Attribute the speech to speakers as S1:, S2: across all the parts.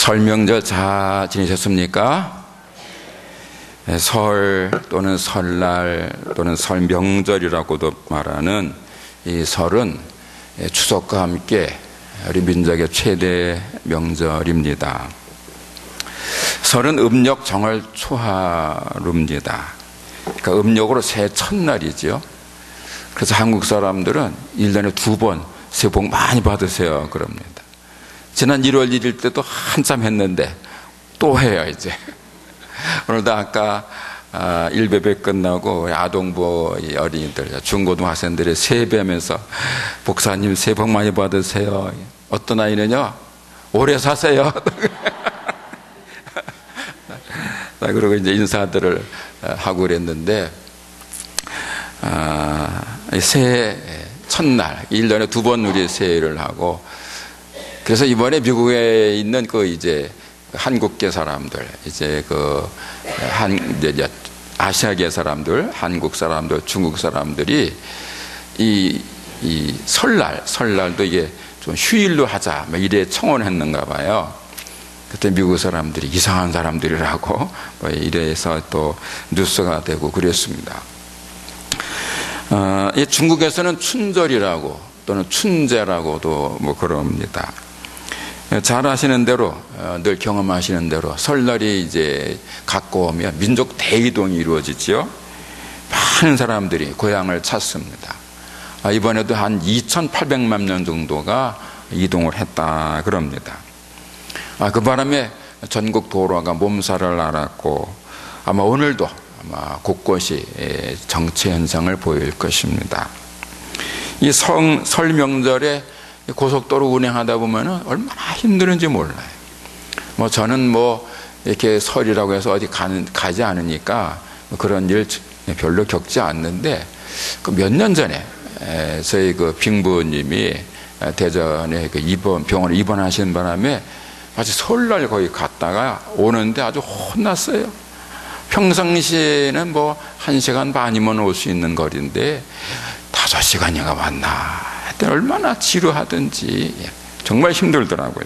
S1: 설 명절 잘 지내셨습니까? 설 또는 설날 또는 설 명절이라고도 말하는 이 설은 추석과 함께 우리 민족의 최대 명절입니다. 설은 음력 정월 초하루입니다. 그러니까 음력으로 새해 첫날이죠. 그래서 한국 사람들은 1년에 2번 새해 복 많이 받으세요 그럽니다. 지난 1월 1일 때도 한참 했는데 또 해요 이제. 오늘도 아까 일베베 끝나고 아동부 어린이들 중고등학생들이 세배하면서 목사님 새해 복 많이 받으세요. 어떤 아이는요 오래 사세요. 그리고 이제 인사들을 하고 그랬는데 새해 첫날 1년에 2번 우리 새해를 하고, 그래서 이번에 미국에 있는 이제 한국계 사람들, 이제 이제 아시아계 사람들, 한국 사람들, 중국 사람들이 이 설날도 이게 좀 휴일로 하자, 이래 청원했는가 봐요. 그때 미국 사람들이 이상한 사람들이라고 이래서 또 뉴스가 되고 그랬습니다. 중국에서는 춘절이라고 또는 춘제라고도 그럽니다. 잘 아시는 대로, 늘 경험하시는 대로 설날이 이제 가까우면 민족 대이동이 이루어지지요. 많은 사람들이 고향을 찾습니다. 이번에도 한 2,800만 명 정도가 이동을 했다 그럽니다. 그 바람에 전국 도로가 몸살을 앓았고 아마 오늘도 아마 곳곳이 정체 현상을 보일 것입니다. 이 설 명절에 고속도로 운행하다 보면 얼마나 힘드는지 몰라요. 저는 이렇게 설이라고 해서 어디 가지 않으니까 그런 일 별로 겪지 않는데, 몇 년 전에 저희 빙부님이 대전에 병원에 입원하신 바람에 아주 설날 거기 갔다가 오는데 아주 혼났어요. 평상시에는 1시간 반이면 올 수 있는 거리인데 5시간이가 왔나. 얼마나 지루하든지 정말 힘들더라고요.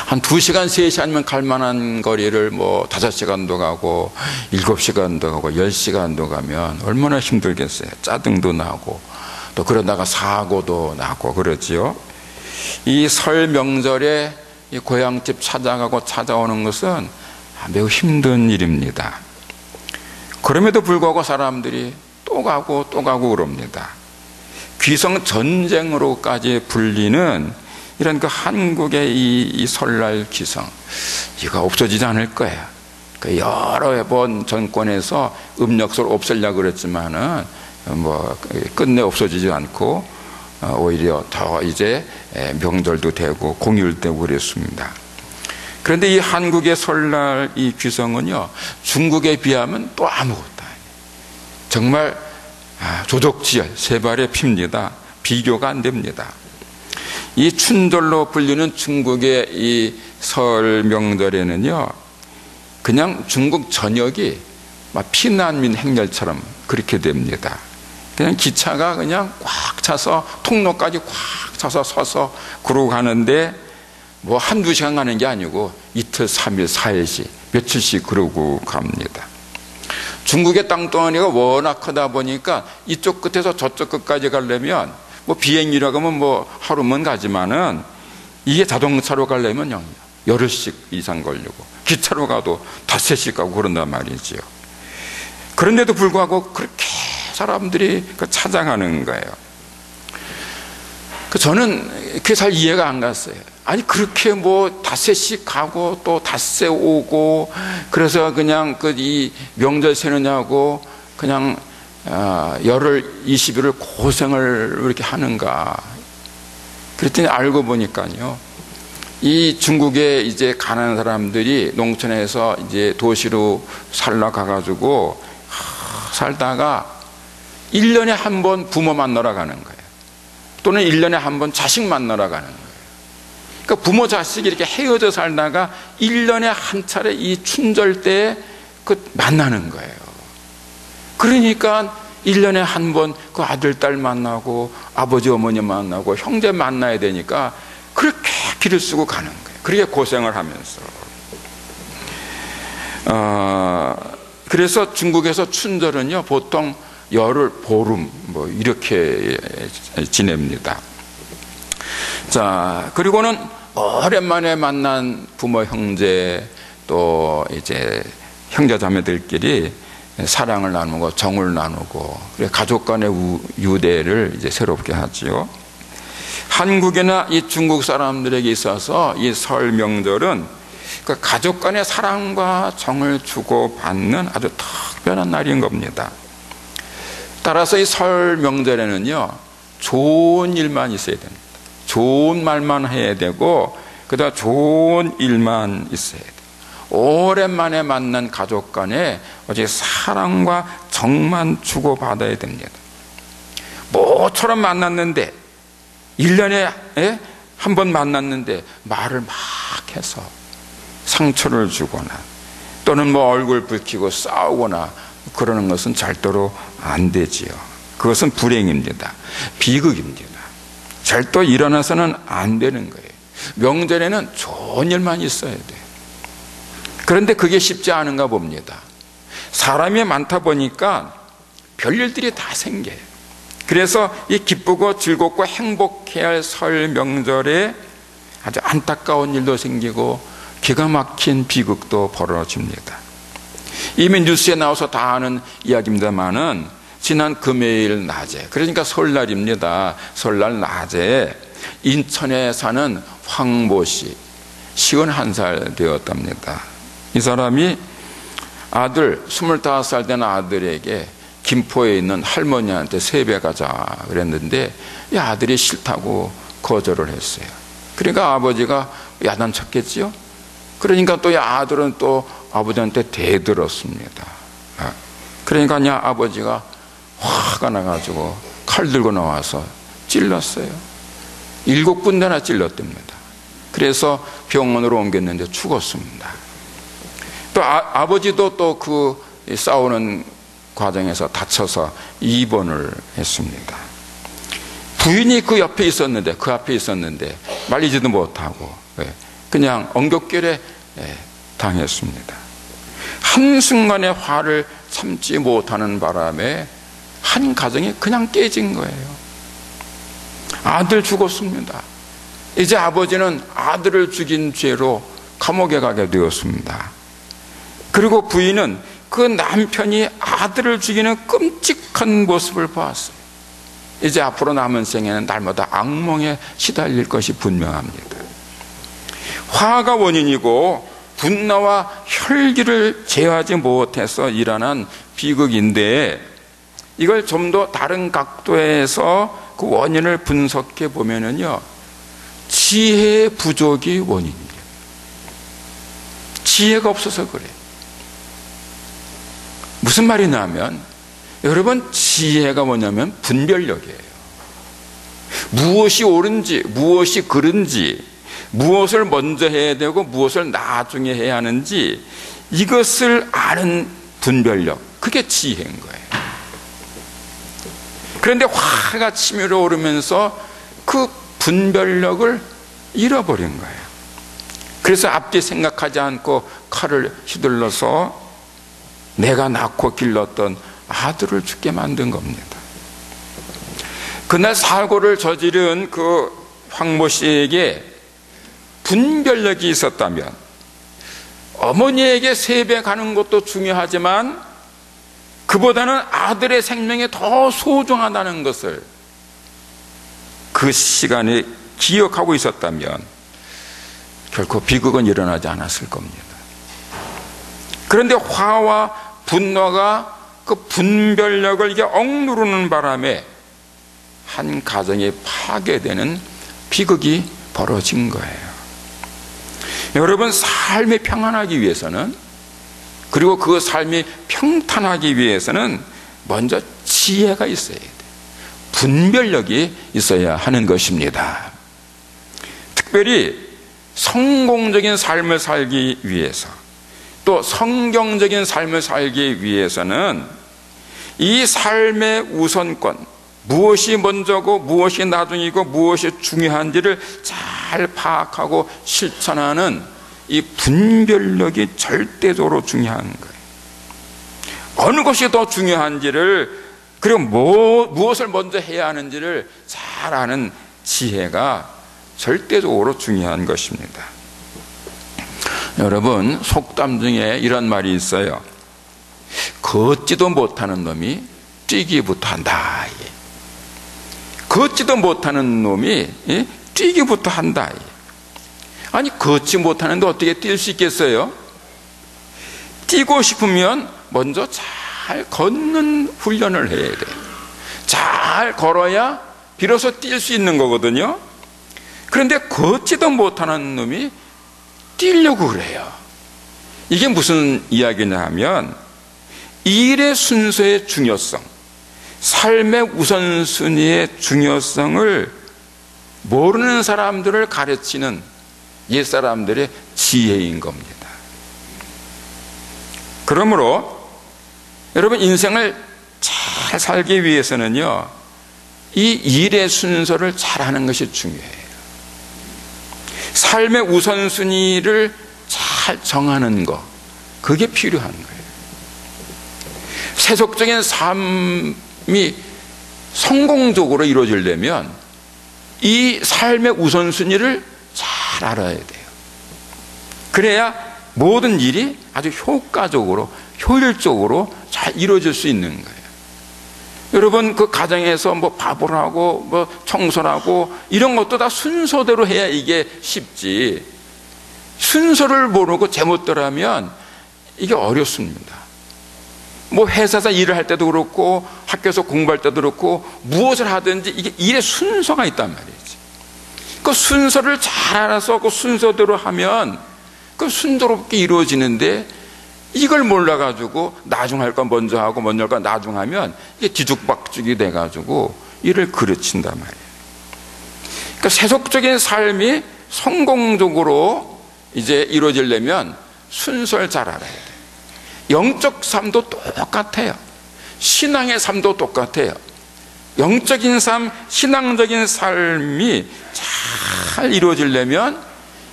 S1: 한 2시간, 3시간이면 갈 만한 거리를 5시간도 가고 7시간도 가고 10시간도 가면 얼마나 힘들겠어요. 짜증도 나고 또 그러다가 사고도 나고 그러지요. 이 설 명절에 이 고향집 찾아가고 찾아오는 것은 매우 힘든 일입니다. 그럼에도 불구하고 사람들이 또 가고 또 가고 그럽니다. 귀성 전쟁으로까지 불리는 이런 한국의 이 설날 귀성, 이거 없어지지 않을 거예요. 여러 번 정권에서 음력설 없애려고 그랬지만은 끝내 없어지지 않고 오히려 더 이제 명절도 되고 공휴일도 그랬습니다. 그런데 이 한국의 설날 이 귀성은요 중국에 비하면 또 아무것도 아니에요. 정말 조족지열, 세 발의 핍니다. 비교가 안 됩니다. 이 춘절로 불리는 중국의 이 설 명절에는요 그냥 중국 전역이 피난민 행렬처럼 그렇게 됩니다. 그냥 기차가 그냥 꽉 차서 통로까지 꽉 차서 서서 그러고 가는데 한두 시간 가는 게 아니고 이틀, 3일, 4일씩 며칠씩 그러고 갑니다. 중국의 땅덩어리가 워낙 크다 보니까 이쪽 끝에서 저쪽 끝까지 가려면 비행기라고 하면 하루면 가지만은 이게 자동차로 가려면 열흘씩 이상 걸리고 기차로 가도 닷새씩 가고 그런단 말이지요. 그런데도 불구하고 그렇게 사람들이 찾아가는 거예요. 저는 그게 잘 이해가 안 갔어요. 아니 그렇게 닷새씩 가고 또 닷새 오고 그래서 그냥 이 명절 세느냐고 그냥 열흘 20일을 고생을 이렇게 하는가. 그랬더니 알고 보니까요 이 중국에 이제 가는 사람들이 농촌에서 이제 도시로 살러 가가지고 살다가 1년에 한 번 부모 만나러 가는 거예요. 또는 1년에 한 번 자식 만나러 가는 거예요. 그러니까 부모 자식이 이렇게 헤어져 살다가 1년에 한 차례 이 춘절 때 만나는 거예요. 그러니까 1년에 한 번 아들, 딸 만나고 아버지, 어머니 만나고 형제 만나야 되니까 그렇게 길을 쓰고 가는 거예요. 그렇게 고생을 하면서 그래서 중국에서 춘절은요 보통 열흘 보름 뭐 이렇게 지냅니다. 자, 그리고는 오랜만에 만난 부모 형제 또 이제 형제 자매들끼리 사랑을 나누고 정을 나누고 그래 가족 간의 유대를 이제 새롭게 하지요. 한국이나 이 중국 사람들에게 있어서 이 설 명절은 그 가족 간의 사랑과 정을 주고 받는 아주 특별한 날인 겁니다. 따라서 이 설 명절에는요 좋은 일만 있어야 됩니다. 좋은 말만 해야 되고 그다음 좋은 일만 있어야 돼요. 오랜만에 만난 가족 간에 오직 사랑과 정만 주고받아야 됩니다. 모처럼 만났는데 1년에 한 번 만났는데 말을 막 해서 상처를 주거나 또는 뭐 얼굴 붉히고 싸우거나 그러는 것은 절대로 안 되지요. 그것은 불행입니다. 비극입니다. 절대 일어나서는 안 되는 거예요. 명절에는 좋은 일만 있어야 돼요. 그런데 그게 쉽지 않은가 봅니다. 사람이 많다 보니까 별일들이 다 생겨요. 그래서 이 기쁘고 즐겁고 행복해야 할 설 명절에 아주 안타까운 일도 생기고 기가 막힌 비극도 벌어집니다. 이미 뉴스에 나와서 다 아는 이야기입니다만은 지난 금요일 낮에, 그러니까 설날입니다. 설날 낮에 인천에 사는 황모 씨, 51살 되었답니다. 이 사람이 아들, 25살 된 아들에게 김포에 있는 할머니한테 세배 가자 그랬는데 이 아들이 싫다고 거절을 했어요. 그러니까 아버지가 야단쳤겠지요. 그러니까 또 이 아들은 또 아버지한테 대들었습니다. 그러니까 이 아버지가 화가 나가지고 칼 들고 나와서 찔렀어요. 7군데나 찔렀답니다. 그래서 병원으로 옮겼는데 죽었습니다. 또 아버지도 또 그 싸우는 과정에서 다쳐서 입원을 했습니다. 부인이 그 앞에 있었는데 말리지도 못하고 그냥 엉겹결에 당했습니다. 한순간에 화를 참지 못하는 바람에 한 가정이 그냥 깨진 거예요. 아들 죽었습니다. 이제 아버지는 아들을 죽인 죄로 감옥에 가게 되었습니다. 그리고 부인은 그 남편이 아들을 죽이는 끔찍한 모습을 보았어요. 이제 앞으로 남은 생에는 날마다 악몽에 시달릴 것이 분명합니다. 화가 원인이고 분노와 혈기를 제어하지 못해서 일어난 비극인데 이걸 좀 더 다른 각도에서 그 원인을 분석해 보면은요, 지혜의 부족이 원인입니다. 지혜가 없어서 그래요. 무슨 말이냐면, 여러분, 지혜가 뭐냐면 분별력이에요. 무엇이 옳은지, 무엇이 그른지, 무엇을 먼저 해야 되고 무엇을 나중에 해야 하는지 이것을 아는 분별력, 그게 지혜인 거예요. 그런데 화가 치밀어 오르면서 그 분별력을 잃어버린 거예요. 그래서 앞뒤 생각하지 않고 칼을 휘둘러서 내가 낳고 길렀던 아들을 죽게 만든 겁니다. 그날 사고를 저지른 그 황모 씨에게 분별력이 있었다면 어머니에게 세배 가는 것도 중요하지만 그보다는 아들의 생명이 더 소중하다는 것을 그 시간에 기억하고 있었다면 결코 비극은 일어나지 않았을 겁니다. 그런데 화와 분노가 그 분별력을 이게 억누르는 바람에 한 가정이 파괴되는 비극이 벌어진 거예요. 여러분, 삶이 평안하기 위해서는, 그리고 그 삶이 평탄하기 위해서는 먼저 지혜가 있어야 돼요. 분별력이 있어야 하는 것입니다. 특별히 성공적인 삶을 살기 위해서, 또 성경적인 삶을 살기 위해서는 이 삶의 우선권, 무엇이 먼저고 무엇이 나중이고 무엇이 중요한지를 잘 파악하고 실천하는 이 분별력이 절대적으로 중요한 거예요. 어느 것이 더 중요한지를, 그리고 무엇을 먼저 해야 하는지를 잘 아는 지혜가 절대적으로 중요한 것입니다. 여러분, 속담 중에 이런 말이 있어요. 걷지도 못하는 놈이 뛰기부터 한다. 걷지도 못하는 놈이 뛰기부터 한다. 아니, 걷지 못하는데 어떻게 뛸 수 있겠어요? 뛰고 싶으면 먼저 잘 걷는 훈련을 해야 돼요. 잘 걸어야 비로소 뛸 수 있는 거거든요. 그런데 걷지도 못하는 놈이 뛰려고 그래요. 이게 무슨 이야기냐 하면, 일의 순서의 중요성, 삶의 우선순위의 중요성을 모르는 사람들을 가르치는 옛사람들의 지혜인 겁니다. 그러므로 여러분, 인생을 잘 살기 위해서는요, 이 일의 순서를 잘하는 것이 중요해요. 삶의 우선순위를 잘 정하는 것, 그게 필요한 거예요. 세속적인 삶이 성공적으로 이루어지려면 이 삶의 우선순위를 잘 알아야 돼요. 그래야 모든 일이 아주 효과적으로, 효율적으로 잘 이루어질 수 있는 거예요. 여러분, 그 가정에서 뭐 밥을 하고 뭐 청소를 하고 이런 것도 다 순서대로 해야 이게 쉽지, 순서를 모르고 제멋대로 하면 이게 어렵습니다. 뭐 회사에서 일을 할 때도 그렇고 학교에서 공부할 때도 그렇고 무엇을 하든지 이게 일의 순서가 있단 말이지. 그 순서를 잘 알아서 그 순서대로 하면 그 순조롭게 이루어지는데, 이걸 몰라가지고 나중 할 건 먼저 하고 먼저 할 건 나중 하면 이게 뒤죽박죽이 돼가지고 일을 그르친단 말이에요. 그러니까 세속적인 삶이 성공적으로 이제 이루어지려면 순서를 잘 알아야 돼요. 영적 삶도 똑같아요. 신앙의 삶도 똑같아요. 영적인 삶, 신앙적인 삶이 잘 이루어지려면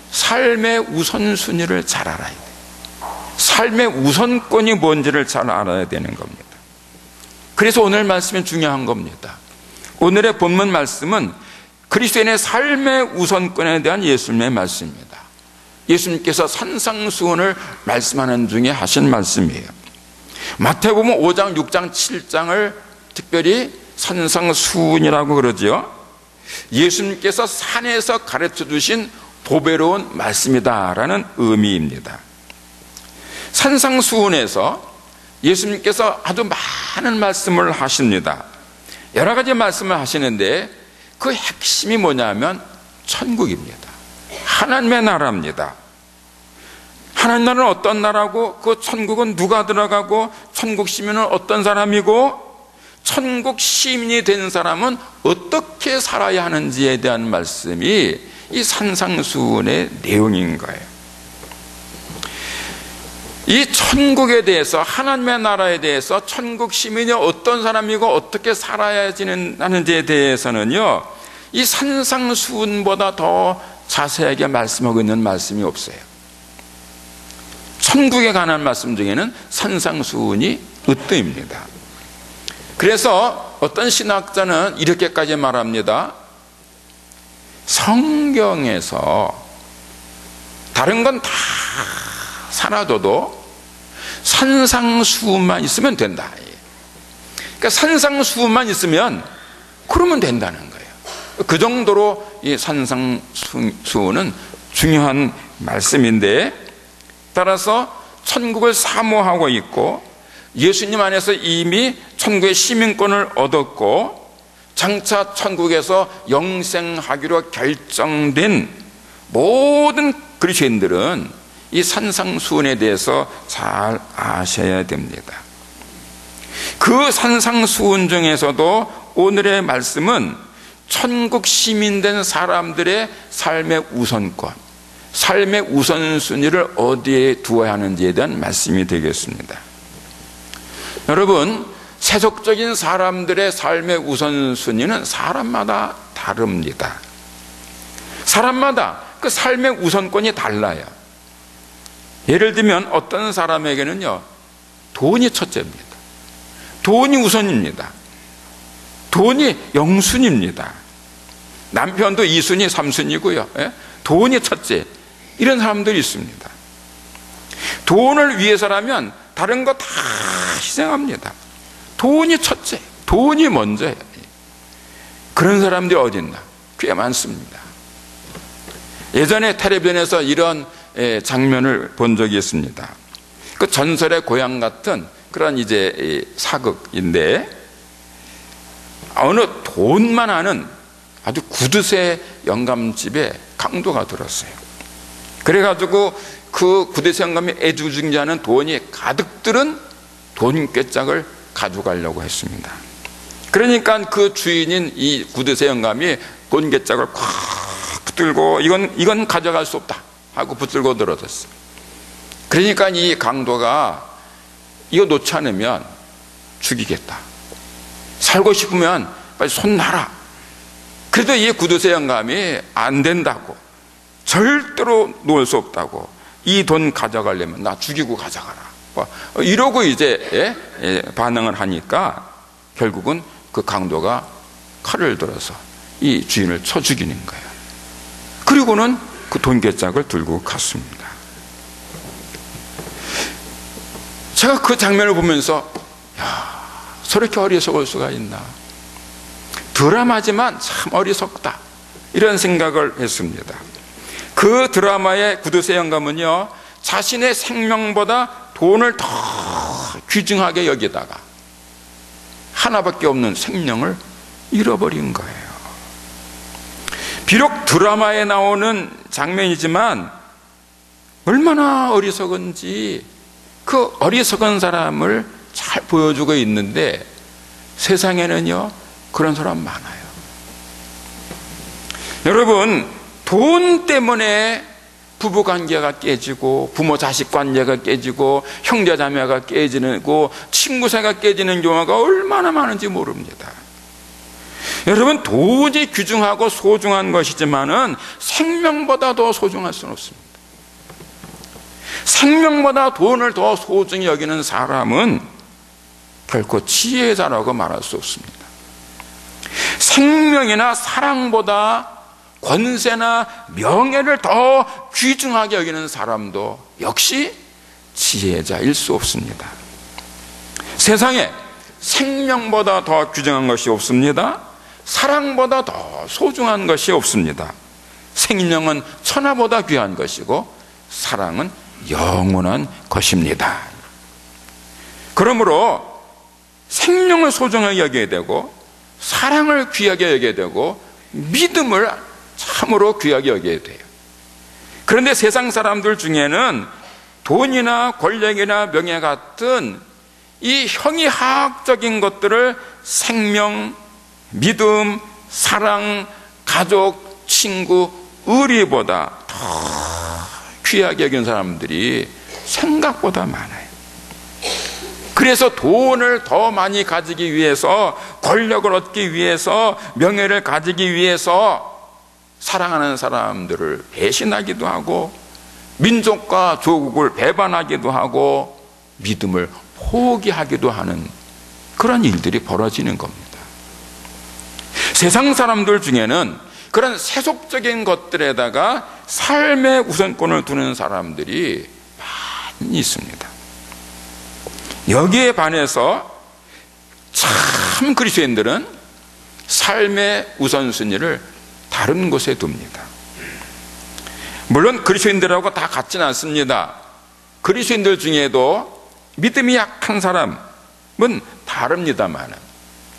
S1: 삶의 우선순위를 잘 알아야 돼요. 삶의 우선권이 뭔지를 잘 알아야 되는 겁니다. 그래서 오늘 말씀이 중요한 겁니다. 오늘의 본문 말씀은 그리스도인의 삶의 우선권에 대한 예수님의 말씀입니다. 예수님께서 산상수훈을 말씀하는 중에 하신 말씀이에요. 마태복음 5장, 6장, 7장을 특별히 산상수훈이라고 그러죠. 예수님께서 산에서 가르쳐 주신 보배로운 말씀이다라는 의미입니다. 산상수훈에서 예수님께서 아주 많은 말씀을 하십니다. 여러 가지 말씀을 하시는데 그 핵심이 뭐냐면 천국입니다. 하나님의 나라입니다. 하나님 나라는 어떤 나라고, 그 천국은 누가 들어가고, 천국 시민은 어떤 사람이고, 천국 시민이 된 사람은 어떻게 살아야 하는지에 대한 말씀이 이 산상수훈의 내용인 거예요. 이 천국에 대해서, 하나님의 나라에 대해서, 천국 시민이 어떤 사람이고 어떻게 살아야 하는지에 대해서는요, 이 산상수훈보다 더 자세하게 말씀하고 있는 말씀이 없어요. 천국에 관한 말씀 중에는 산상수훈이 으뜸입니다. 그래서 어떤 신학자는 이렇게까지 말합니다. 성경에서 다른 건 다 사라져도 산상수훈만 있으면 된다. 그러니까 산상수훈만 있으면 그러면 된다는 거예요. 그 정도로 이 산상수훈은 중요한 말씀인데, 따라서 천국을 사모하고 있고 예수님 안에서 이미 천국의 시민권을 얻었고 장차 천국에서 영생하기로 결정된 모든 그리스도인들은 이 산상수훈에 대해서 잘 아셔야 됩니다. 그 산상수훈 중에서도 오늘의 말씀은 천국 시민된 사람들의 삶의 우선권, 삶의 우선순위를 어디에 두어야 하는지에 대한 말씀이 되겠습니다. 여러분, 세속적인 사람들의 삶의 우선순위는 사람마다 다릅니다. 사람마다 그 삶의 우선권이 달라요. 예를 들면 어떤 사람에게는요, 돈이 첫째입니다. 돈이 우선입니다. 돈이 영순입니다. 남편도 2순위, 3순위고요. 예? 돈이 첫째. 이런 사람들이 있습니다. 돈을 위해서라면 다른 거 다 희생합니다. 돈이 첫째, 돈이 먼저예요. 그런 사람들이 어디 있나? 꽤 많습니다. 예전에 텔레비전에서 이런 장면을 본 적이 있습니다. 그 전설의 고향 같은 그런 이제 사극인데, 어느 돈만 아는 아주 구두쇠 영감집에 강도가 들었어요. 그래가지고 그 구두쇠 영감이 애주중지하는 돈이 가득 들은 돈꾀짝을 가져가려고 했습니다. 그러니까 그 주인인 이 구두쇠 영감이 돈꾀짝을 콱 붙들고 이건 가져갈 수 없다 하고 붙들고 들어섰어요. 그러니까 이 강도가 이거 놓지 않으면 죽이겠다, 살고 싶으면 빨리 손 놔라. 그래도 이 구두쇠 영감이 안 된다고, 절대로 놓을 수 없다고, 이 돈 가져가려면 나 죽이고 가져가라, 이러고 이제 반응을 하니까 결국은 그 강도가 칼을 들어서 이 주인을 쳐 죽이는 거예요. 그리고는 그 돈꾀짝을 들고 갔습니다. 제가 그 장면을 보면서, 야, 저렇게 어리석을 수가 있나, 드라마지만 참 어리석다, 이런 생각을 했습니다. 그 드라마의 구두쇠 영감은요, 자신의 생명보다 돈을 더 귀중하게 여기다가 하나밖에 없는 생명을 잃어버린 거예요. 비록 드라마에 나오는 장면이지만 얼마나 어리석은지 그 어리석은 사람을 잘 보여주고 있는데, 세상에는요 그런 사람 많아요. 여러분, 돈 때문에 부부관계가 깨지고 부모 자식 관계가 깨지고 형제 자매가 깨지고 친구 사이가 깨지는 경우가 얼마나 많은지 모릅니다. 여러분, 돈이 귀중하고 소중한 것이지만은 생명보다 더 소중할 수는 없습니다. 생명보다 돈을 더 소중히 여기는 사람은 결코 지혜자라고 말할 수 없습니다. 생명이나 사랑보다 권세나 명예를 더 귀중하게 여기는 사람도 역시 지혜자일 수 없습니다. 세상에 생명보다 더 귀중한 것이 없습니다. 사랑보다 더 소중한 것이 없습니다. 생명은 천하보다 귀한 것이고 사랑은 영원한 것입니다. 그러므로 생명을 소중하게 여겨야 되고, 사랑을 귀하게 여겨야 되고, 믿음을 참으로 귀하게 여겨야 돼요. 그런데 세상 사람들 중에는 돈이나 권력이나 명예 같은 이 형이하학적인 것들을 생명, 믿음, 사랑, 가족, 친구, 의리보다 더 귀하게 여기는 사람들이 생각보다 많아요. 그래서 돈을 더 많이 가지기 위해서, 권력을 얻기 위해서, 명예를 가지기 위해서 사랑하는 사람들을 배신하기도 하고, 민족과 조국을 배반하기도 하고, 믿음을 포기하기도 하는 그런 일들이 벌어지는 겁니다. 세상 사람들 중에는 그런 세속적인 것들에다가 삶의 우선권을 두는 사람들이 많이 있습니다. 여기에 반해서 참 그리스도인들은 삶의 우선순위를 다른 곳에 둡니다. 물론 그리스도인들하고 다 같지는 않습니다. 그리스도인들 중에도 믿음이 약한 사람은 다릅니다만,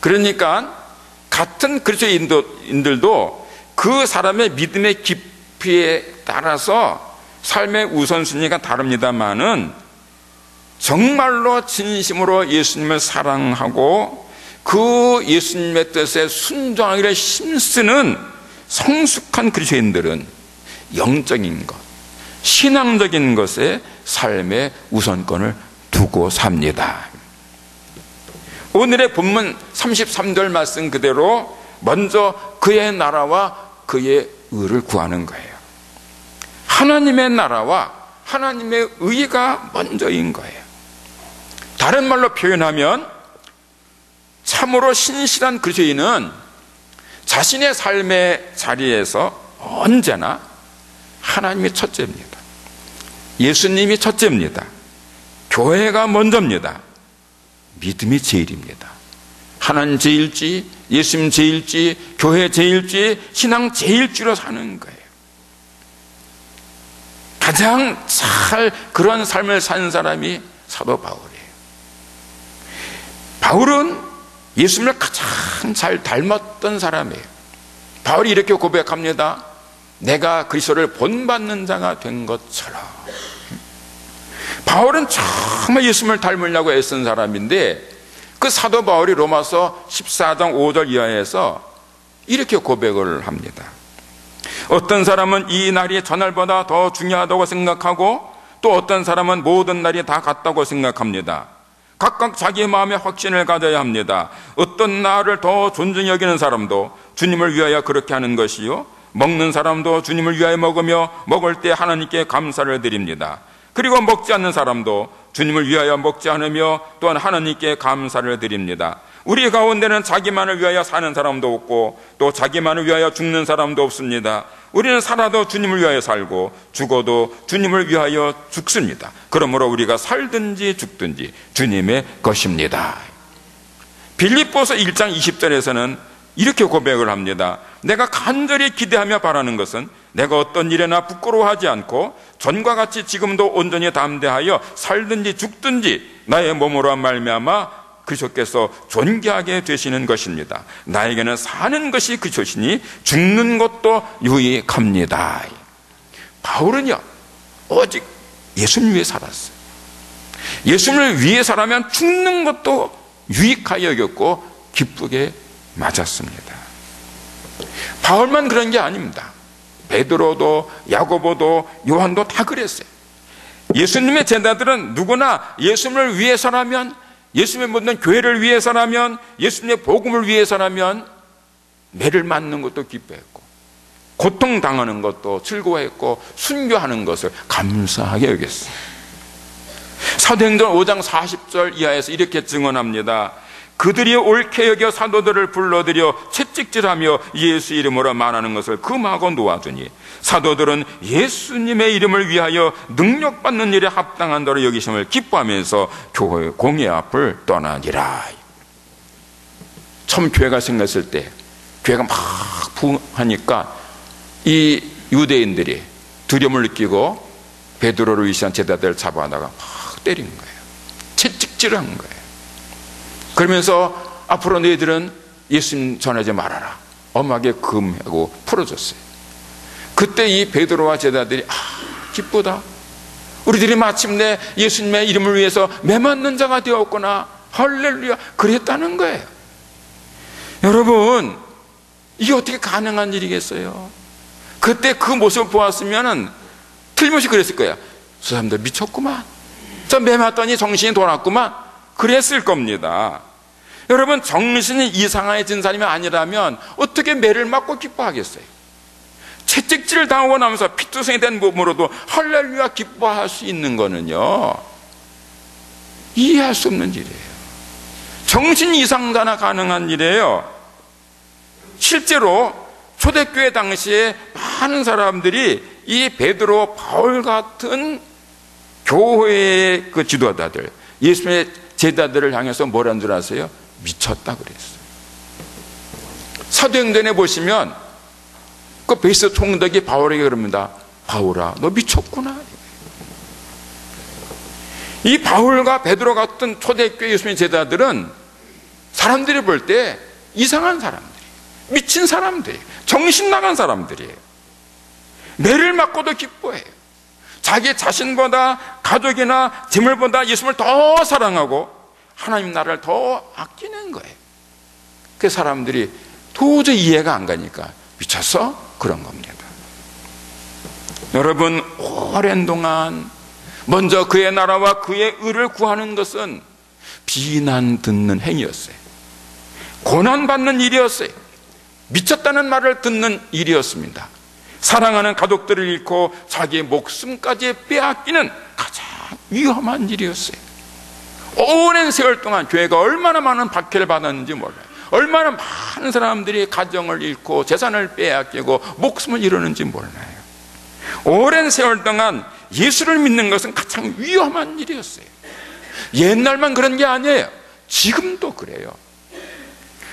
S1: 그러니까 같은 그리스도인들도 그 사람의 믿음의 깊이에 따라서 삶의 우선순위가 다릅니다만은, 정말로 진심으로 예수님을 사랑하고 그 예수님의 뜻에 순종하기를 힘쓰는 성숙한 그리스도인들은 영적인 것, 신앙적인 것에 삶의 우선권을 두고 삽니다. 오늘의 본문 33절 말씀 그대로 먼저 그의 나라와 그의 의를 구하는 거예요. 하나님의 나라와 하나님의 의가 먼저인 거예요. 다른 말로 표현하면 참으로 신실한 그리스도인은 자신의 삶의 자리에서 언제나 하나님이 첫째입니다. 예수님이 첫째입니다. 교회가 먼저입니다. 믿음이 제일입니다. 하나님 제일지, 예수님 제일지, 교회 제일지, 신앙 제일지로 사는 거예요. 가장 잘 그런 삶을 산 사람이 사도 바울이에요. 바울은 예수님을 가장 잘 닮았던 사람이에요. 바울이 이렇게 고백합니다. 내가 그리스도를 본받는 자가 된 것처럼. 바울은 정말 예수님을 닮으려고 애쓴 사람인데 그 사도 바울이 로마서 14장 5절 이하에서 이렇게 고백을 합니다. 어떤 사람은 이 날이 전날보다 더 중요하다고 생각하고 또 어떤 사람은 모든 날이 다 같다고 생각합니다. 각각 자기의 마음에 확신을 가져야 합니다. 어떤 날을 더 존중히 여기는 사람도 주님을 위하여 그렇게 하는 것이요, 먹는 사람도 주님을 위하여 먹으며 먹을 때 하나님께 감사를 드립니다. 그리고 먹지 않는 사람도 주님을 위하여 먹지 않으며 또한 하나님께 감사를 드립니다. 우리 가운데는 자기만을 위하여 사는 사람도 없고 또 자기만을 위하여 죽는 사람도 없습니다. 우리는 살아도 주님을 위하여 살고 죽어도 주님을 위하여 죽습니다. 그러므로 우리가 살든지 죽든지 주님의 것입니다. 빌립보서 1장 20절에서는 이렇게 고백을 합니다. 내가 간절히 기대하며 바라는 것은 내가 어떤 일에나 부끄러워하지 않고 전과 같이 지금도 온전히 담대하여 살든지 죽든지 나의 몸으로 말미암아 그리스도께서 존귀하게 되시는 것입니다. 나에게는 사는 것이 그리스도시니 죽는 것도 유익합니다. 바울은요 오직 예수님 위해 살았어요. 예수님을 위해 살아면 죽는 것도 유익하여 여겼고 기쁘게 맞았습니다. 바울만 그런 게 아닙니다. 베드로도 야고보도 요한도 다 그랬어요. 예수님의 제자들은 누구나 예수님을 위해서라면, 예수님의 모든 교회를 위해서라면, 예수님의 복음을 위해서라면 매를 맞는 것도 기뻐했고 고통당하는 것도 즐거워했고 순교하는 것을 감사하게 여겼어요. 사도행전 5장 40절 이하에서 이렇게 증언합니다. 그들이 옳게 여겨 사도들을 불러들여 채찍질하며 예수 이름으로 말하는 것을 금하고 놓아주니 사도들은 예수님의 이름을 위하여 능력받는 일에 합당한 대로 여기심을 기뻐하면서 교회 공회 앞을 떠나니라. 처음 교회가 생겼을 때 교회가 막 부흥하니까 이 유대인들이 두려움을 느끼고 베드로를 위시한 제자들을 잡아다가 막 때린 거예요. 채찍질한 거예요. 그러면서 앞으로 너희들은 예수님 전하지 말아라. 엄하게 금하고 풀어줬어요. 그때 이 베드로와 제자들이 기쁘다. 우리들이 마침내 예수님의 이름을 위해서 매맞는 자가 되었구나. 할렐루야. 그랬다는 거예요. 여러분, 이게 어떻게 가능한 일이겠어요? 그때 그 모습을 보았으면 틀림없이 그랬을 거야. 저 사람들 미쳤구만. 저 매맞더니 정신이 돌았구만. 그랬을 겁니다. 여러분, 정신이 이상해진 사람이 아니라면 어떻게 매를 맞고 기뻐하겠어요? 채찍질을 당하고 나면서 피투성이 된 몸으로도 할렐루야 기뻐할 수 있는 거는요, 이해할 수 없는 일이에요. 정신 이상자나 가능한 일이에요. 실제로 초대교회 당시에 많은 사람들이 이 베드로, 바울 같은 교회의 그 지도자들, 예수님의 제자들을 향해서 뭐라는 줄 아세요? 미쳤다 그랬어요. 사도행전에 보시면 그 베이스 총독이 바울에게 그럽니다. 바울아, 너 미쳤구나. 이 바울과 베드로 같은 초대교회 예수님의 제자들은 사람들이 볼 때 이상한 사람들이에요. 미친 사람들이에요. 정신 나간 사람들이에요. 매를 맞고도 기뻐해요. 자기 자신보다 가족이나 재물보다 예수님을 더 사랑하고 하나님 나라를 더 아끼는 거예요. 그 사람들이 도저히 이해가 안 가니까 미쳐서 그런 겁니다. 여러분, 오랜 동안 먼저 그의 나라와 그의 의를 구하는 것은 비난 듣는 행위였어요. 고난받는 일이었어요. 미쳤다는 말을 듣는 일이었습니다. 사랑하는 가족들을 잃고 자기의 목숨까지 빼앗기는 가장 위험한 일이었어요. 오랜 세월 동안 교회가 얼마나 많은 박해를 받았는지 몰라요. 얼마나 많은 사람들이 가정을 잃고 재산을 빼앗기고 목숨을 잃었는지 몰라요. 오랜 세월 동안 예수를 믿는 것은 가장 위험한 일이었어요. 옛날만 그런 게 아니에요. 지금도 그래요.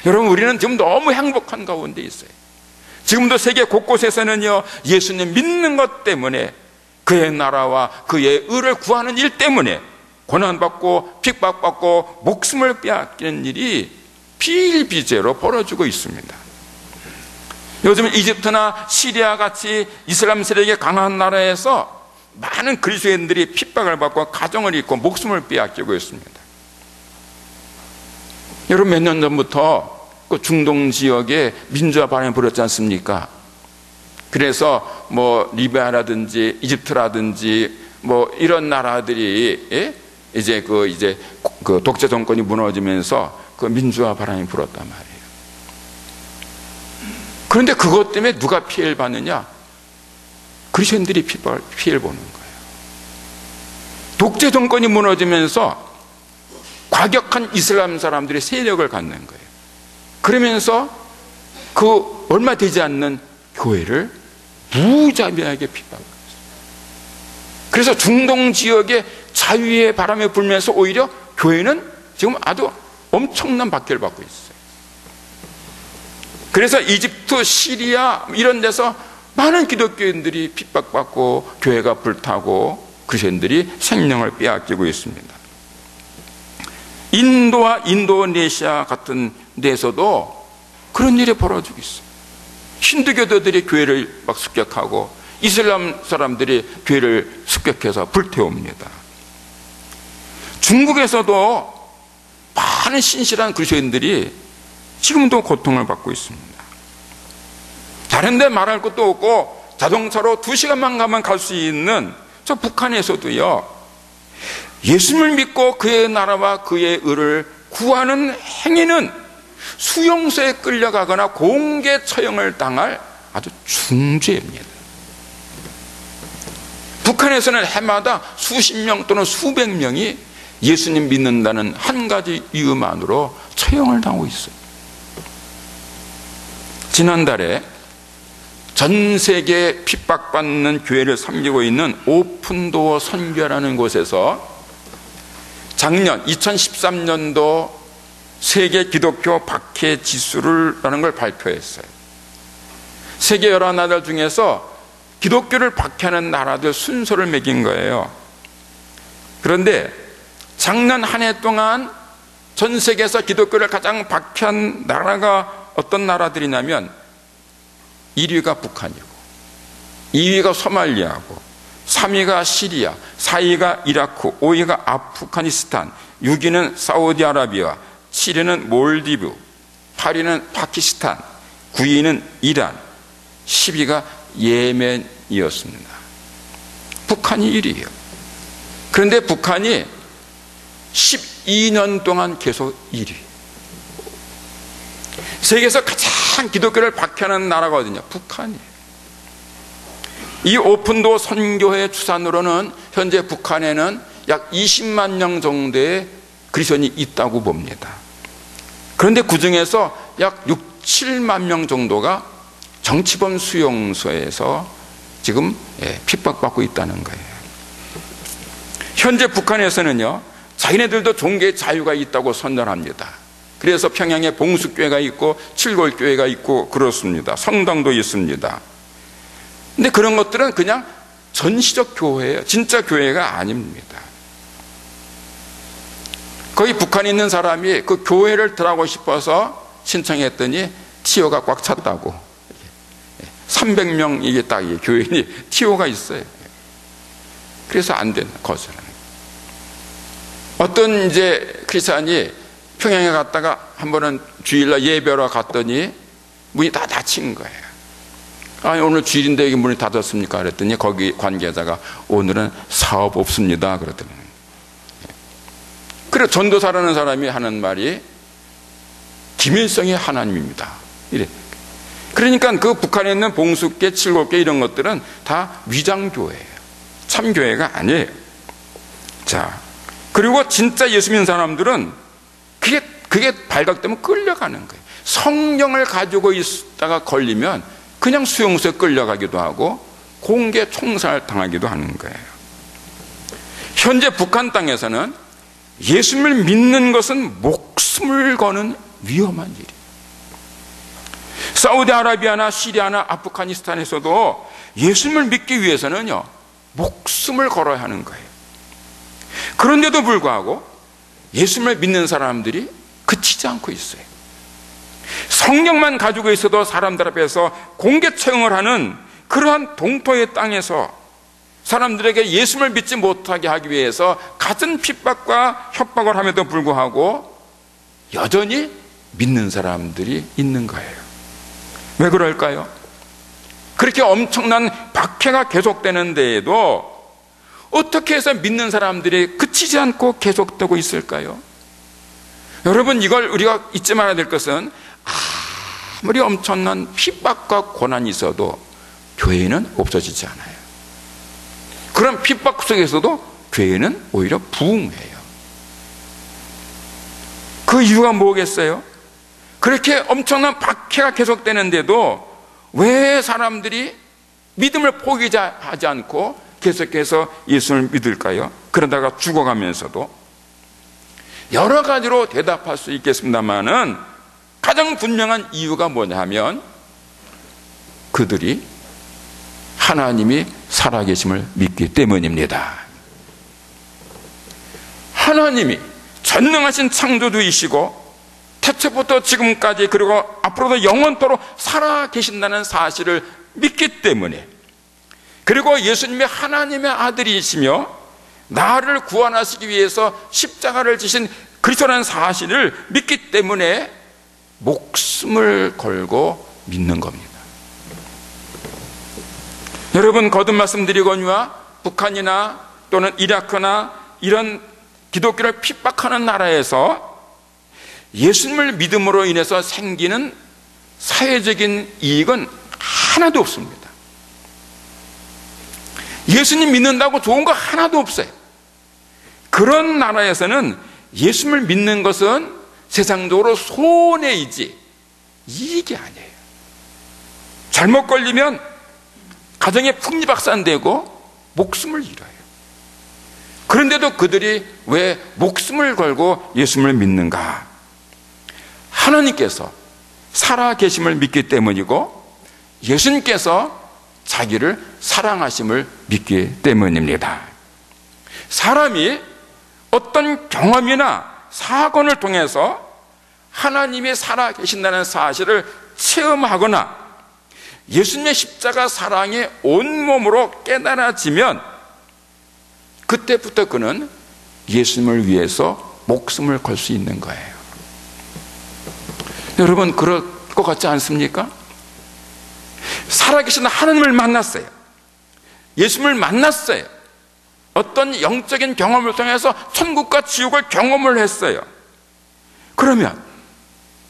S1: 여러분, 우리는 지금 너무 행복한 가운데 있어요. 지금도 세계 곳곳에서는요, 예수님 믿는 것 때문에, 그의 나라와 그의 의를 구하는 일 때문에 고난받고 핍박받고 목숨을 빼앗기는 일이 비일비재로 벌어지고 있습니다. 요즘 이집트나 시리아 같이 이슬람 세력이 강한 나라에서 많은 그리스도인들이 핍박을 받고 가정을 잃고 목숨을 빼앗기고 있습니다. 여러분, 몇 년 전부터 그 중동 지역에 민주화 반응이 불었지 않습니까? 그래서 뭐 리비아라든지 이집트라든지 뭐 이런 나라들이 이제 그 독재 정권이 무너지면서 그 민주화 바람이 불었단 말이에요. 그런데 그것 때문에 누가 피해를 받느냐? 그리스도인들이 피해를 보는 거예요. 독재 정권이 무너지면서 과격한 이슬람 사람들이 세력을 갖는 거예요. 그러면서 그 얼마 되지 않는 교회를 무자비하게 핍박하고 있어요. 그래서 중동 지역에 자유의 바람이 불면서 오히려 교회는 지금 아주 엄청난 박해를 받고 있어요. 그래서 이집트, 시리아 이런 데서 많은 기독교인들이 핍박받고 교회가 불타고 그리스도인들이 생명을 빼앗기고 있습니다. 인도와 인도네시아 같은 데서도 그런 일이 벌어지고 있어요. 힌두교도들이 교회를 막 습격하고 이슬람 사람들이 교회를 습격해서 불태웁니다. 중국에서도 많은 신실한 그리스도인들이 지금도 고통을 받고 있습니다. 다른 데 말할 것도 없고 자동차로 2시간만 가면 갈 수 있는 저 북한에서도요, 예수님을 믿고 그의 나라와 그의 의를 구하는 행위는 수용소에 끌려가거나 공개 처형을 당할 아주 중죄입니다. 북한에서는 해마다 수십 명 또는 수백 명이 예수님 믿는다는 한 가지 이유만으로 처형을 당하고 있어요. 지난달에 전 세계 핍박받는 교회를 섬기고 있는 오픈도어 선교라는 곳에서 작년 2013년도 세계 기독교 박해 지수라는 걸 발표했어요. 세계 여러 나라 중에서 기독교를 박해하는 나라들 순서를 매긴 거예요. 그런데 작년 한 해 동안 전 세계에서 기독교를 가장 박해한 나라가 어떤 나라들이냐면 1위가 북한이고 2위가 소말리아고 3위가 시리아, 4위가 이라크, 5위가 아프가니스탄, 6위는 사우디아라비아, 7위는 몰디브, 8위는 파키스탄, 9위는 이란, 10위가 예멘이었습니다. 북한이 1위예요. 그런데 북한이 12년 동안 계속 1위. 세계에서 가장 기독교를 박해하는 나라거든요. 북한이에요. 이 오픈도어 선교회 추산으로는 현재 북한에는 약 20만 명 정도의 그리스도인이 있다고 봅니다. 그런데 그 중에서 약 6, 7만 명 정도가 정치범 수용소에서 지금 핍박받고 있다는 거예요. 현재 북한에서는요, 자기네들도 종교의 자유가 있다고 선전합니다. 그래서 평양에 봉수교회가 있고 칠골교회가 있고 그렇습니다. 성당도 있습니다. 근데 그런 것들은 그냥 전시적 교회예요. 진짜 교회가 아닙니다. 거기 북한에 있는 사람이 그 교회를 들어가고 싶어서 신청했더니 티오가 꽉 찼다고. 300명 이게 딱 교인이 티오가 있어요. 그래서 안 되는 거죠. 어떤 이제 크리스찬이 평양에 갔다가 한 번은 주일날 예배하러 갔더니 문이 다 닫힌 거예요. 아니, 오늘 주일인데 여기 문이 닫았습니까? 그랬더니 거기 관계자가 오늘은 사업 없습니다. 그러더니. 그리고 전도사라는 사람이 하는 말이 김일성이 하나님입니다. 이래. 그러니까 그 북한에 있는 봉숙계, 칠곡계 이런 것들은 다 위장교회예요. 참교회가 아니에요. 자, 그리고 진짜 예수 믿는 사람들은 그게 발각되면 끌려가는 거예요. 성령을 가지고 있다가 걸리면 그냥 수용소에 끌려가기도 하고 공개 총살 당하기도 하는 거예요. 현재 북한 땅에서는 예수님을 믿는 것은 목숨을 거는 위험한 일이에요. 사우디아라비아나 시리아나 아프가니스탄에서도 예수님을 믿기 위해서는요, 목숨을 걸어야 하는 거예요. 그런데도 불구하고 예수님을 믿는 사람들이 그치지 않고 있어요. 성령만 가지고 있어도 사람들 앞에서 공개 처형을 하는 그러한 동토의 땅에서 사람들에게 예수님을 믿지 못하게 하기 위해서 갖은 핍박과 협박을 함에도 불구하고 여전히 믿는 사람들이 있는 거예요. 왜 그럴까요? 그렇게 엄청난 박해가 계속되는 데에도 어떻게 해서 믿는 사람들이 그치지 않고 계속되고 있을까요? 여러분, 이걸 우리가 잊지 말아야 될 것은 아무리 엄청난 핍박과 고난이 있어도 교회는 없어지지 않아요. 그런 핍박 속에서도 교회는 오히려 부흥해요. 그 이유가 뭐겠어요? 그렇게 엄청난 박해가 계속되는데도 왜 사람들이 믿음을 포기하지 않고 계속해서 예수를 믿을까요? 그러다가 죽어가면서도 여러 가지로 대답할 수 있겠습니다만은 가장 분명한 이유가 뭐냐 하면 그들이 하나님이 살아계심을 믿기 때문입니다. 하나님이 전능하신 창조주이시고 태초부터 지금까지 그리고 앞으로도 영원토록 살아계신다는 사실을 믿기 때문에, 그리고 예수님이 하나님의 아들이시며 나를 구원하시기 위해서 십자가를 지신 그리스도라는 사실을 믿기 때문에 목숨을 걸고 믿는 겁니다. 여러분, 거듭 말씀드리거니와 북한이나 또는 이라크나 이런 기독교를 핍박하는 나라에서 예수님을 믿음으로 인해서 생기는 사회적인 이익은 하나도 없습니다. 예수님 믿는다고 좋은 거 하나도 없어요. 그런 나라에서는 예수님을 믿는 것은 세상적으로 손해이지 이익이 아니에요. 잘못 걸리면 가정에 풍리박산되고 목숨을 잃어요. 그런데도 그들이 왜 목숨을 걸고 예수님을 믿는가? 하나님께서 살아계심을 믿기 때문이고 예수님께서 자기를 사랑하심을 믿기 때문입니다. 사람이 어떤 경험이나 사건을 통해서 하나님이 살아계신다는 사실을 체험하거나 예수님의 십자가 사랑에 온몸으로 깨달아지면 그때부터 그는 예수님을 위해서 목숨을 걸 수 있는 거예요. 여러분, 그럴 것 같지 않습니까? 살아계신 하나님을 만났어요. 예수님을 만났어요. 어떤 영적인 경험을 통해서 천국과 지옥을 경험을 했어요. 그러면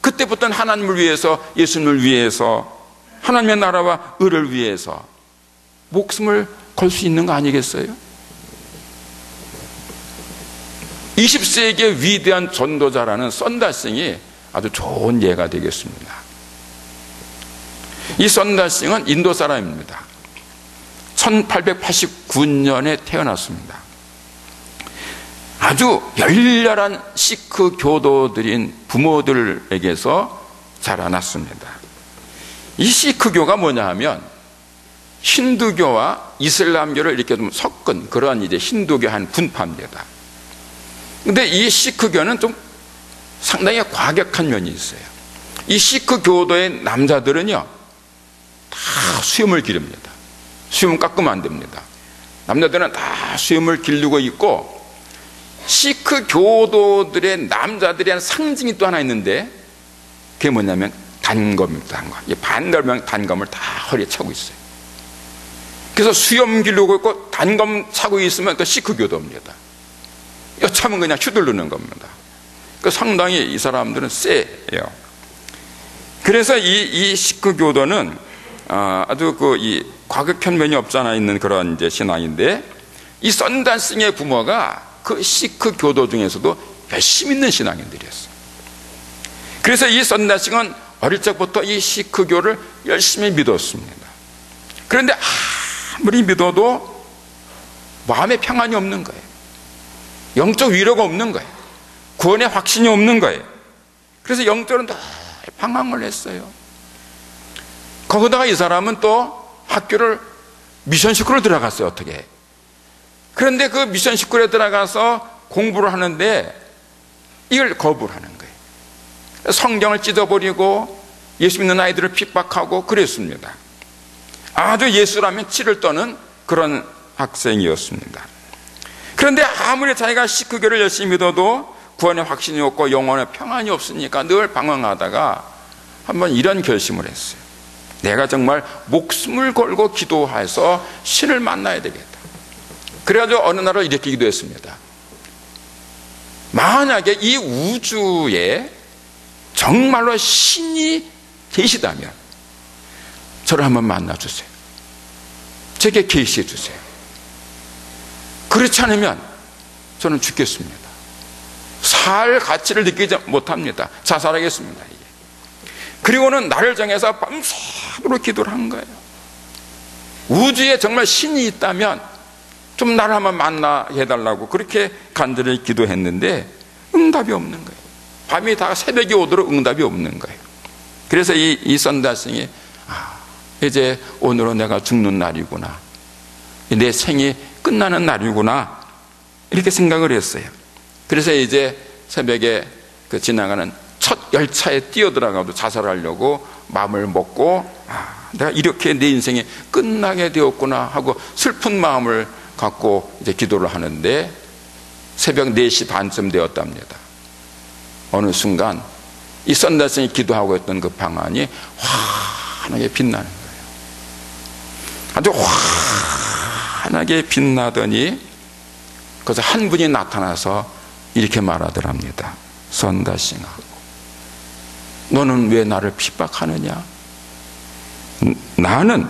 S1: 그때부터는 하나님을 위해서, 예수님을 위해서, 하나님의 나라와 의를 위해서 목숨을 걸 수 있는 거 아니겠어요? 20세기의 위대한 전도자라는 썬다싱이 아주 좋은 예가 되겠습니다. 이 썬다싱은 인도 사람입니다. 1889년에 태어났습니다. 아주 열렬한 시크 교도들인 부모들에게서 자라났습니다. 이 시크교가 뭐냐 하면 힌두교와 이슬람교를 이렇게 좀 섞은 그런 이제 힌두교 한 분파입니다. 근데 이 시크교는 좀 상당히 과격한 면이 있어요. 이 시크교도의 남자들은요, 다 수염을 기릅니다. 수염 깎으면 안 됩니다. 남자들은 다 수염을 기르고 있고, 시크교도들의 남자들이 한 상징이 또 하나 있는데 그게 뭐냐면 단검입니다. 단검. 이 반달명 단검을 다 허리에 차고 있어요. 그래서 수염 기르고 있고 단검 차고 있으면 그 시크교도입니다. 여차하면 그냥 휘두르는 겁니다. 그 상당히 이 사람들은 세요. 그래서 이 시크 교도는 아주 이 과격한 면이 없잖아 있는 그런 이제 신앙인데, 이 선다싱의 부모가 그 시크 교도 중에서도 열심히 있는 신앙인들이었어요. 그래서 이 선다싱은 어릴 적부터 이 시크교를 열심히 믿었습니다. 그런데 아무리 믿어도 마음에 평안이 없는 거예요. 영적 위로가 없는 거예요. 구원의 확신이 없는 거예요. 그래서 영적으로 늘 방황을 했어요. 거기다가 이 사람은 또 학교를 미션 스쿨을 들어갔어요. 어떻게? 그런데 그 미션 스쿨에 들어가서 공부를 하는데 이걸 거부를 하는 거예요. 성경을 찢어버리고 예수 믿는 아이들을 핍박하고 그랬습니다. 아주 예수라면 치를 떠는 그런 학생이었습니다. 그런데 아무리 자기가 시크교를 열심히 믿어도 구원의 확신이 없고 영혼의 평안이 없으니까 늘 방황하다가 한번 이런 결심을 했어요. 내가 정말 목숨을 걸고 기도해서 신을 만나야 되겠다. 그래가지고 어느 날을 이렇게 기도했습니다. 만약에 이 우주에 정말로 신이 계시다면 저를 한번 만나주세요. 제게 계시해 주세요. 그렇지 않으면 저는 죽겠습니다. 살 가치를 느끼지 못합니다. 자살하겠습니다. 그리고는 나를 정해서 밤새도록 기도를 한 거예요. 우주에 정말 신이 있다면 좀 나를 한번 만나게 해달라고 그렇게 간절히 기도했는데 응답이 없는 거예요. 밤이 다 새벽이 오도록 응답이 없는 거예요. 그래서 이 선다싱이 이제 오늘은 내가 죽는 날이구나, 내 생이 끝나는 날이구나, 이렇게 생각을 했어요. 그래서 이제 새벽에 그 지나가는 첫 열차에 뛰어들어가도 자살하려고 마음을 먹고 내가 이렇게 내 인생이 끝나게 되었구나 하고 슬픈 마음을 갖고 이제 기도를 하는데 새벽 4시 반쯤 되었답니다. 어느 순간 이 선다싱이 기도하고 있던 그 방안이 환하게 빛나는 거예요. 아주 환하게 빛나더니 거기서 한 분이 나타나서 이렇게 말하더랍니다. 선다싱아, 너는 왜 나를 핍박하느냐? 나는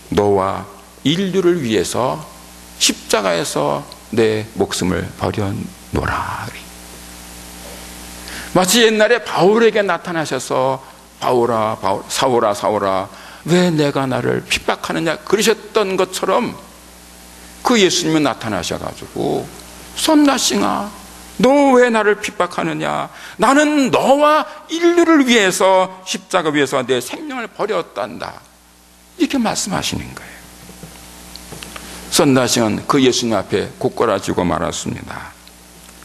S1: 너와 인류를 위해서 십자가에서 내 목숨을 버려노라. 마치 옛날에 바울에게 나타나셔서 바울아, 사울아, 사울아, 왜 내가 나를 핍박하느냐 그러셨던 것처럼 그 예수님이 나타나셔가지고 선다싱아, 너 왜 나를 핍박하느냐? 나는 너와 인류를 위해서 십자가 위에서 내 생명을 버렸단다. 이렇게 말씀하시는 거예요. 선다싱은 그 예수님 앞에 고꾸라지고 말았습니다.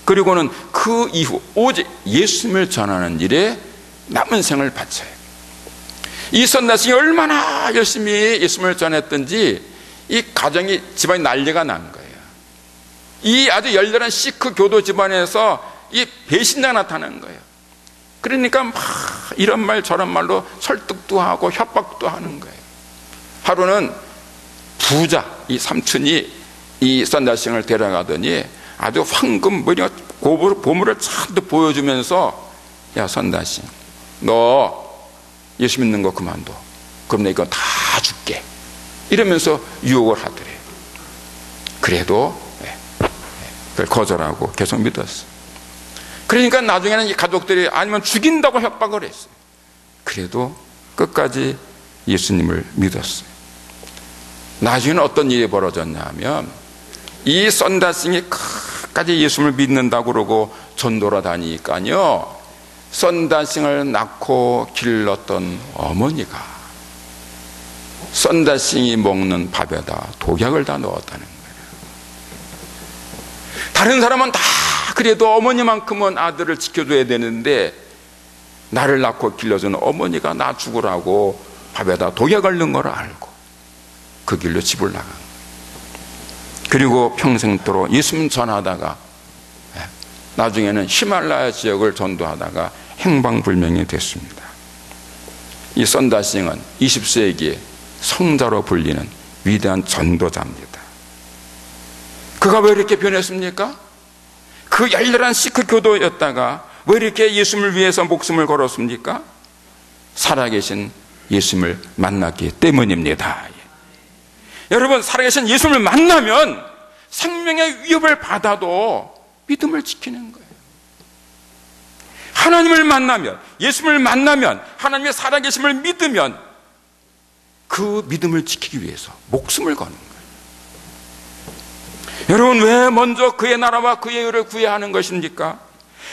S1: 그리고는 그 이후 오직 예수님을 전하는 일에 남은 생을 바쳐요. 이 선다싱이 얼마나 열심히 예수님을 전했던지 이 가정이, 집안이 난리가 난 거예요. 이 아주 열렬한 시크 교도 집안에서 이 배신자가 나타난 거예요. 그러니까 막 이런 말 저런 말로 설득도 하고 협박도 하는 거예요. 하루는 부자 이 삼촌이 이 선다싱을 데려가더니 아주 황금 보물을 잔뜩 보여주면서 야 선다싱, 너 예수 믿는 거 그만둬. 그럼 내가 이거 다 줄게. 이러면서 유혹을 하더래요. 그래도 그걸 거절하고 계속 믿었어요. 그러니까 나중에는 이 가족들이 아니면 죽인다고 협박을 했어요. 그래도 끝까지 예수님을 믿었어요. 나중에는 어떤 일이 벌어졌냐면 이 선다싱이 끝까지 예수님을 믿는다고 그러고 전도로 다니니까요, 선다싱을 낳고 길렀던 어머니가 선다싱이 먹는 밥에다 독약을 다 넣었다는 거예요. 다른 사람은 다 그래도 어머니만큼은 아들을 지켜줘야 되는데 나를 낳고 길러주는 어머니가 나 죽으라고 밥에다 독약을 넣은 걸 알고 그 길로 집을 나간 거예요. 그리고 평생도록 예수님 전하다가 나중에는 히말라야 지역을 전도하다가 행방불명이 됐습니다. 이 선다싱은 20세기에 성자로 불리는 위대한 전도자입니다. 그가 왜 이렇게 변했습니까? 그 열렬한 시크 교도였다가 왜 이렇게 예수님을 위해서 목숨을 걸었습니까? 살아계신 예수님을 만났기 때문입니다. 여러분, 살아계신 예수님을 만나면 생명의 위협을 받아도 믿음을 지키는 거예요. 하나님을 만나면, 예수님을 만나면, 하나님의 살아계심을 믿으면 그 믿음을 지키기 위해서 목숨을 거는 거예요. 여러분, 왜 먼저 그의 나라와 그의 의를 구해야 하는 것입니까?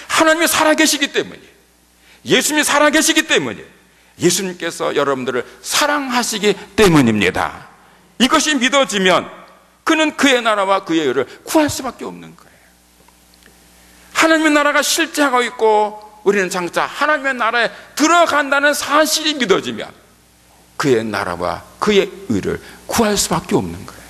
S1: 하나님이 살아계시기 때문이에요. 예수님이 살아계시기 때문이에요. 예수님께서 여러분들을 사랑하시기 때문입니다. 이것이 믿어지면 그는 그의 나라와 그의 의를 구할 수밖에 없는 거예요. 하나님의 나라가 실제하고 있고 우리는 장차 하나님의 나라에 들어간다는 사실이 믿어지면 그의 나라와 그의 의를 구할 수밖에 없는 거예요.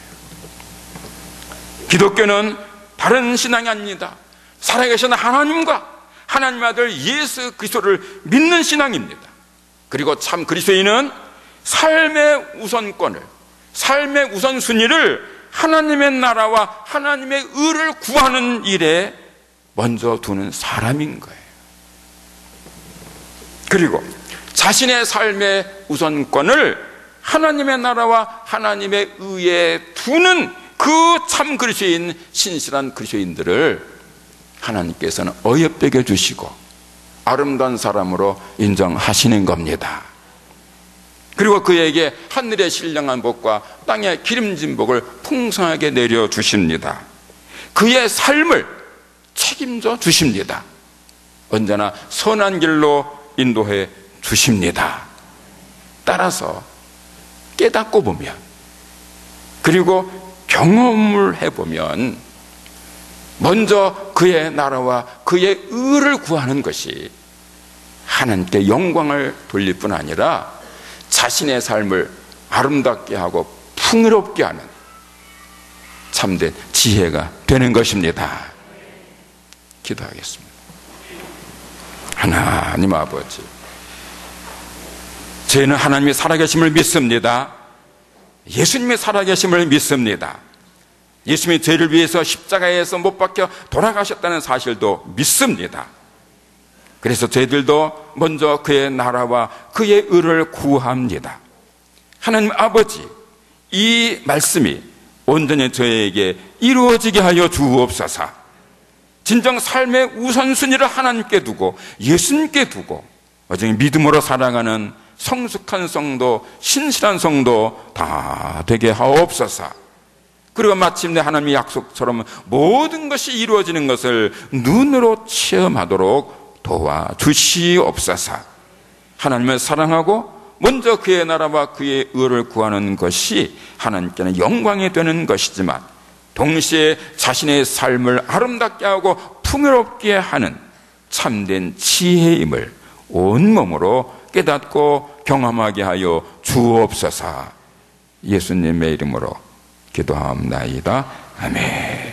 S1: 기독교는 다른 신앙이 아닙니다. 살아계신 하나님과 하나님의 아들 예수 그리스도를 믿는 신앙입니다. 그리고 참 그리스도인은 삶의 우선권을, 삶의 우선순위를 하나님의 나라와 하나님의 의를 구하는 일에 먼저 두는 사람인 거예요. 그리고 자신의 삶의 우선권을 하나님의 나라와 하나님의 의에 두는 그 참 그리스도인, 신실한 그리스도인들을 하나님께서는 어여쁘게 주시고 아름다운 사람으로 인정하시는 겁니다. 그리고 그에게 하늘의 신령한 복과 땅의 기름진 복을 풍성하게 내려주십니다. 그의 삶을 책임져 주십니다. 언제나 선한 길로 인도해 주십니다. 따라서 깨닫고 보면, 그리고 경험을 해보면 먼저 그의 나라와 그의 의를 구하는 것이 하나님께 영광을 돌릴 뿐 아니라 자신의 삶을 아름답게 하고 풍요롭게 하는 참된 지혜가 되는 것입니다. 기도하겠습니다. 하나님 아버지, 저희는 하나님의 살아계심을 믿습니다. 예수님의 살아계심을 믿습니다. 예수님이 저희를 위해서 십자가에서 못 박혀 돌아가셨다는 사실도 믿습니다. 그래서 저희들도 먼저 그의 나라와 그의 의를 구합니다. 하나님 아버지, 이 말씀이 온전히 저에게 이루어지게 하여 주옵소서. 진정 삶의 우선순위를 하나님께 두고 예수님께 두고 오직 믿음으로 살아가는 성숙한 성도, 신실한 성도 다 되게 하옵소서. 그리고 마침내 하나님의 약속처럼 모든 것이 이루어지는 것을 눈으로 체험하도록 도와주시옵소서. 하나님을 사랑하고 먼저 그의 나라와 그의 의를 구하는 것이 하나님께는 영광이 되는 것이지만 동시에 자신의 삶을 아름답게 하고 풍요롭게 하는 참된 지혜임을 온몸으로 깨닫고 경험하게 하여 주옵소서. 예수님의 이름으로 기도하옵나이다. 아멘.